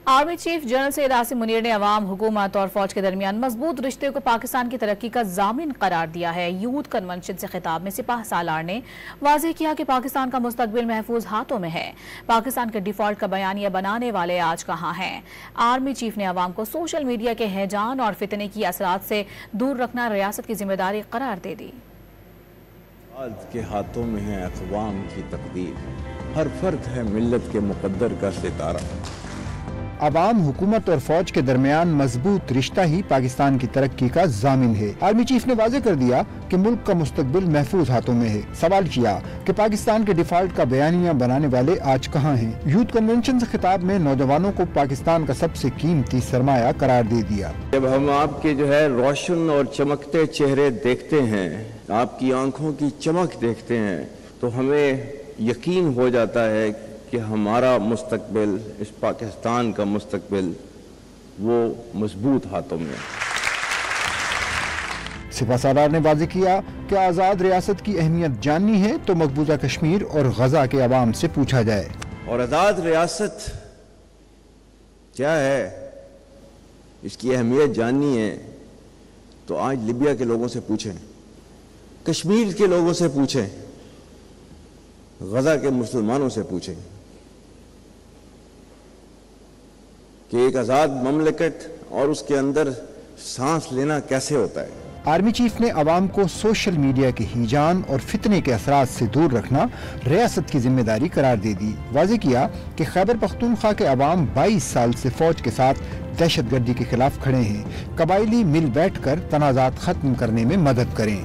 Army chief general Syed Asim Munir ने अवाम, हुकूमत और फौज के दरमियान मजबूत रिश्ते को पाकिस्तान की तरक्की का जामिन करार दिया है। यूथ कन्वेंशन से खिताब में सिपाह सालार ने वाज़ेह किया कि पाकिस्तान का मुस्तकबिल महफूज हाथों में है। पाकिस्तान के डिफॉल्ट का बयानिया बनाने वाले आज कहाँ हैं? आर्मी चीफ ने अवाम को सोशल मीडिया के हैजान और फितने की असरात से दूर रखना रियासत की जिम्मेदारी करार दे दी। आज के हाथों में है अक़वाम की तकदीर, हर फर्द है मिल्लत के मुक़द्दर का सितारा। अवाम, हुकूमत और फौज के दरमियान मजबूत रिश्ता ही पाकिस्तान की तरक्की का जामिन है। आर्मी चीफ ने वाज़ेह कर दिया कि मुल्क का मुस्तकबिल महफूज हाथों में है। सवाल किया कि पाकिस्तान के डिफॉल्ट का बयानिया बनाने वाले आज कहाँ हैं? यूथ कन्वेंशन से खिताब में नौजवानों को पाकिस्तान का सबसे कीमती सरमाया करार दे दिया। जब हम आपके रोशन और चमकते चेहरे देखते हैं, आपकी आंखों की चमक देखते हैं, तो हमें यकीन हो जाता है कि हमारा मुस्तकबिल, इस पाकिस्तान का मुस्तकबिल वो मजबूत हाथों में। सिपाह सालार ने वाज़ेह किया कि आज़ाद रियासत की अहमियत जाननी है तो मकबूजा कश्मीर और गजा के अवाम से पूछा जाए। और आज़ाद रियासत क्या है, इसकी अहमियत जाननी है तो आज लीबिया के लोगों से पूछें, कश्मीर के लोगों से पूछें, गजा के मुसलमानों से पूछें कि एक आज़ाद ममलिकत और उसके अंदर सांस लेना कैसे होता है। आर्मी चीफ ने अवाम को सोशल मीडिया के हिजान और फितने के असरात से दूर रखना रियासत की जिम्मेदारी करार दे दी। वाज़ेह किया कि खैबर पख्तूनख्वा के अवाम 22 साल से फौज के साथ दहशतगर्दी के खिलाफ खड़े हैं। कबायली मिल बैठ कर तनाज़ात खत्म करने में मदद करें।